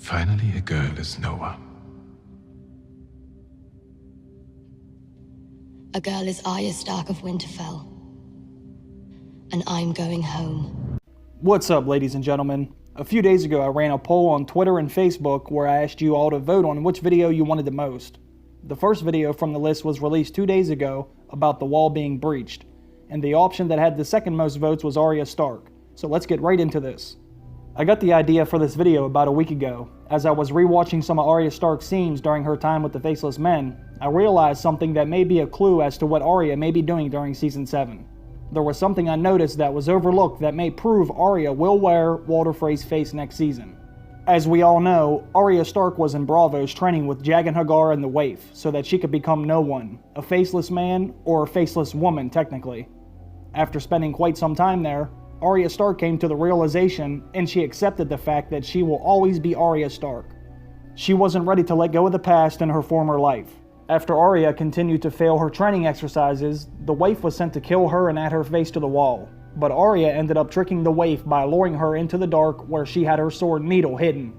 Finally, a girl is no one. A girl is Arya Stark of Winterfell. And I'm going home. What's up, ladies and gentlemen? A few days ago, I ran a poll on Twitter and Facebook where I asked you all to vote on which video you wanted the most. The first video from the list was released 2 days ago about the wall being breached, and the option that had the second most votes was Arya Stark. So let's get right into this. I got the idea for this video about a week ago. As I was rewatching some of Arya Stark's scenes during her time with the Faceless Men, I realized something that may be a clue as to what Arya may be doing during Season 7. There was something I noticed that was overlooked that may prove Arya will wear Walder Frey's face next season. As we all know, Arya Stark was in Braavos training with Jaqen H'ghar and the Waif so that she could become no one, a faceless man or a faceless woman technically. After spending quite some time there, Arya Stark came to the realization and she accepted the fact that she will always be Arya Stark. She wasn't ready to let go of the past in her former life. After Arya continued to fail her training exercises, the Waif was sent to kill her and add her face to the wall. But Arya ended up tricking the Waif by luring her into the dark where she had her sword needle hidden.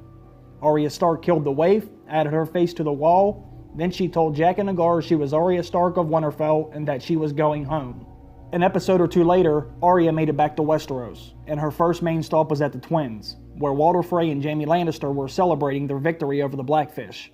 Arya Stark killed the Waif, added her face to the wall, then she told Jaqen H'ghar she was Arya Stark of Winterfell and that she was going home. An episode or two later, Arya made it back to Westeros, and her first main stop was at the Twins, where Walder Frey and Jaime Lannister were celebrating their victory over the Blackfish.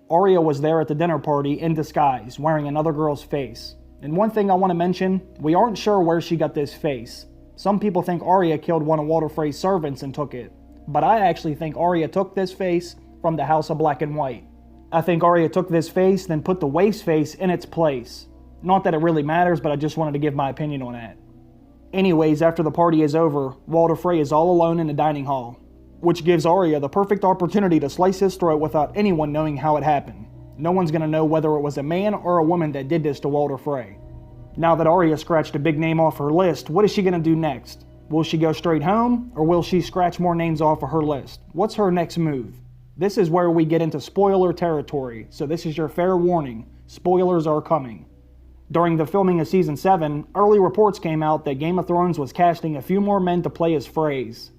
Arya was there at the dinner party in disguise, wearing another girl's face. And one thing I want to mention, we aren't sure where she got this face. Some people think Arya killed one of Walder Frey's servants and took it, but I actually think Arya took this face from the House of Black and White. I think Arya took this face, then put the Waif's face in its place. Not that it really matters, but I just wanted to give my opinion on that. Anyways, after the party is over, Walder Frey is all alone in the dining hall, which gives Arya the perfect opportunity to slice his throat without anyone knowing how it happened. No one's going to know whether it was a man or a woman that did this to Walder Frey. Now that Arya scratched a big name off her list, what is she going to do next? Will she go straight home, or will she scratch more names off of her list? What's her next move? This is where we get into spoiler territory, so this is your fair warning. Spoilers are coming. During the filming of Season 7, early reports came out that Game of Thrones was casting a few more men to play as Freys.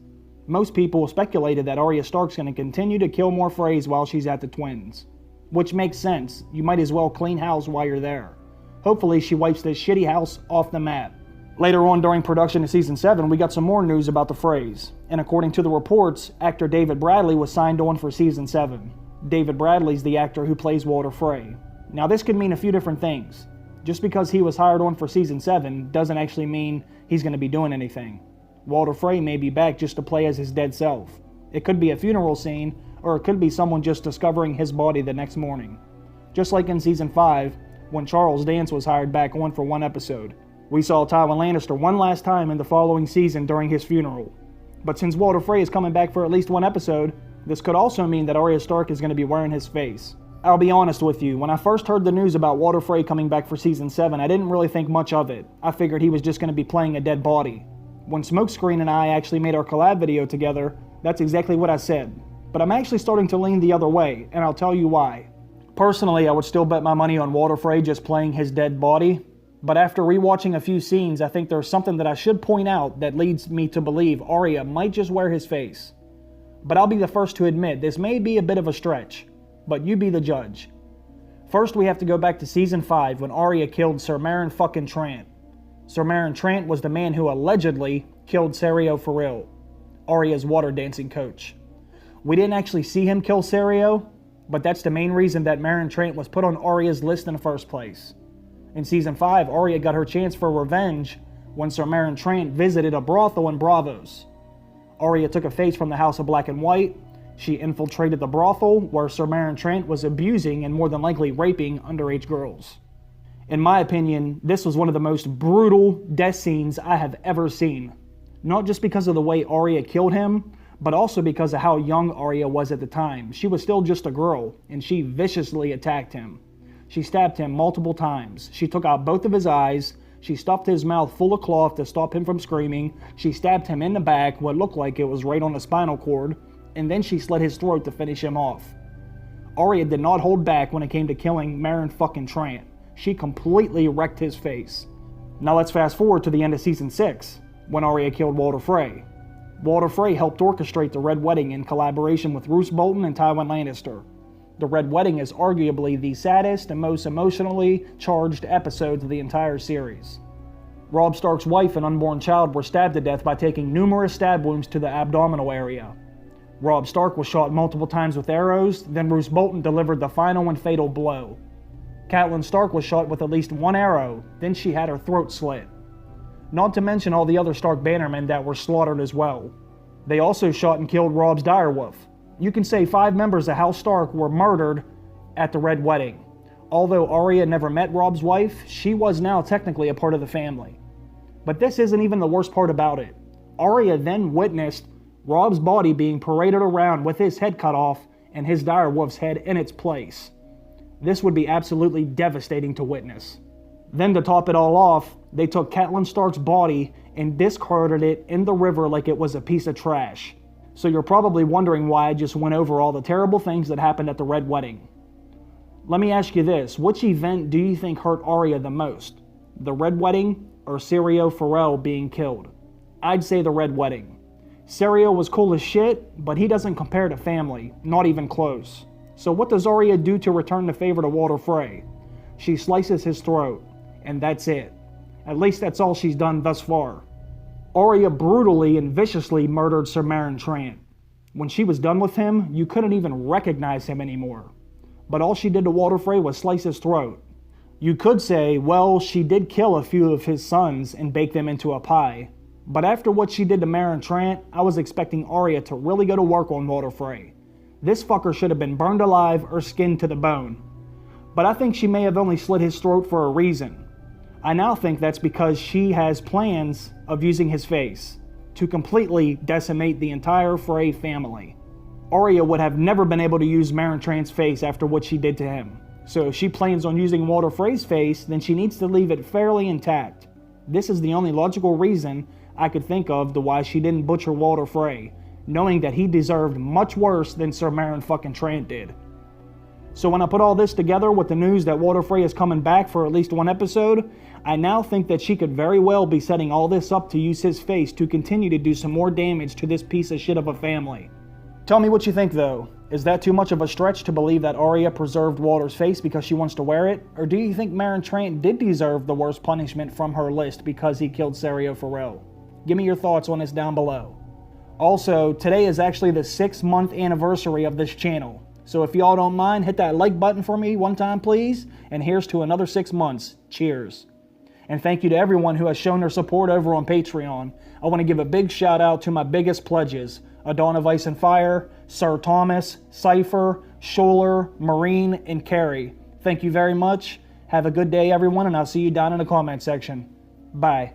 Most people speculated that Arya Stark's going to continue to kill more Freys while she's at the Twins. Which makes sense, you might as well clean house while you're there. Hopefully she wipes this shitty house off the map. Later on during production of Season 7, we got some more news about the Freys. And according to the reports, actor David Bradley was signed on for Season 7. David Bradley's the actor who plays Walder Frey. Now this could mean a few different things. Just because he was hired on for Season 7 doesn't actually mean he's going to be doing anything. Walder Frey may be back just to play as his dead self. It could be a funeral scene, or it could be someone just discovering his body the next morning. Just like in Season 5, when Charles Dance was hired back on for one episode. We saw Tywin Lannister one last time in the following season during his funeral. But since Walder Frey is coming back for at least one episode, this could also mean that Arya Stark is going to be wearing his face. I'll be honest with you, when I first heard the news about Walder Frey coming back for Season 7, I didn't really think much of it. I figured he was just going to be playing a dead body. When Smokescreen and I actually made our collab video together, that's exactly what I said. But I'm actually starting to lean the other way, and I'll tell you why. Personally, I would still bet my money on Walder Frey just playing his dead body, but after rewatching a few scenes, I think there's something that I should point out that leads me to believe Arya might just wear his face. But I'll be the first to admit, this may be a bit of a stretch, but you be the judge. First, we have to go back to Season 5 when Arya killed Sir Meryn fucking Trant. Sir Meryn Trant was the man who allegedly killed Syrio Forel, Arya's water dancing coach. We didn't actually see him kill Syrio, but that's the main reason that Meryn Trant was put on Arya's list in the first place. In Season 5, Arya got her chance for revenge when Sir Meryn Trant visited a brothel in Braavos. Arya took a face from the House of Black and White. She infiltrated the brothel where Sir Meryn Trant was abusing and more than likely raping underage girls. In my opinion, this was one of the most brutal death scenes I have ever seen. Not just because of the way Arya killed him, but also because of how young Arya was at the time. She was still just a girl, and she viciously attacked him. She stabbed him multiple times. She took out both of his eyes. She stuffed his mouth full of cloth to stop him from screaming. She stabbed him in the back, what looked like it was right on the spinal cord, and then she slit his throat to finish him off. Arya did not hold back when it came to killing Meryn fucking Trant. She completely wrecked his face. Now let's fast forward to the end of Season 6, when Arya killed Walder Frey. Walder Frey helped orchestrate the Red Wedding in collaboration with Roose Bolton and Tywin Lannister. The Red Wedding is arguably the saddest and most emotionally charged episodes of the entire series. Robb Stark's wife and unborn child were stabbed to death by taking numerous stab wounds to the abdominal area. Robb Stark was shot multiple times with arrows, then Roose Bolton delivered the final and fatal blow. Catelyn Stark was shot with at least one arrow, then she had her throat slit. Not to mention all the other Stark bannermen that were slaughtered as well. They also shot and killed Robb's direwolf. You can say 5 members of House Stark were murdered at the Red Wedding. Although Arya never met Robb's wife, she was now technically a part of the family. But this isn't even the worst part about it. Arya then witnessed Robb's body being paraded around with his head cut off and his direwolf's head in its place. This would be absolutely devastating to witness. Then to top it all off, they took Catelyn Stark's body and discarded it in the river like it was a piece of trash. So you're probably wondering why I just went over all the terrible things that happened at the Red Wedding. Let me ask you this, which event do you think hurt Arya the most? The Red Wedding or Syrio Forel being killed? I'd say the Red Wedding. Syrio was cool as shit, but he doesn't compare to family, not even close. So what does Arya do to return the favor to Walder Frey? She slices his throat, and that's it. At least that's all she's done thus far. Arya brutally and viciously murdered Sir Meryn Trant. When she was done with him, you couldn't even recognize him anymore. But all she did to Walder Frey was slice his throat. You could say, well, she did kill a few of his sons and bake them into a pie. But after what she did to Meryn Trant, I was expecting Arya to really go to work on Walder Frey. This fucker should have been burned alive or skinned to the bone. But I think she may have only slit his throat for a reason. I now think that's because she has plans of using his face to completely decimate the entire Frey family. Arya would have never been able to use Meryn Trant's face after what she did to him. So if she plans on using Walder Frey's face, then she needs to leave it fairly intact. This is the only logical reason I could think of to why she didn't butcher Walder Frey, knowing that he deserved much worse than Sir Meryn fucking Trant did. So when I put all this together with the news that Walder Frey is coming back for at least one episode, I now think that she could very well be setting all this up to use his face to continue to do some more damage to this piece of shit of a family. Tell me what you think though. Is that too much of a stretch to believe that Arya preserved Walder's face because she wants to wear it? Or do you think Meryn Trant did deserve the worst punishment from her list because he killed Syrio Forel? Give me your thoughts on this down below. Also, today is actually the 6-month anniversary of this channel. So if y'all don't mind, hit that like button for me one time please. And here's to another 6 months. Cheers. And thank you to everyone who has shown their support over on Patreon. I want to give a big shout out to my biggest pledges. A Dawn of Ice and Fire, Sir Thomas, Cypher, Schuyler, Maureen, and Karri. Thank you very much. Have a good day everyone, and I'll see you down in the comment section. Bye.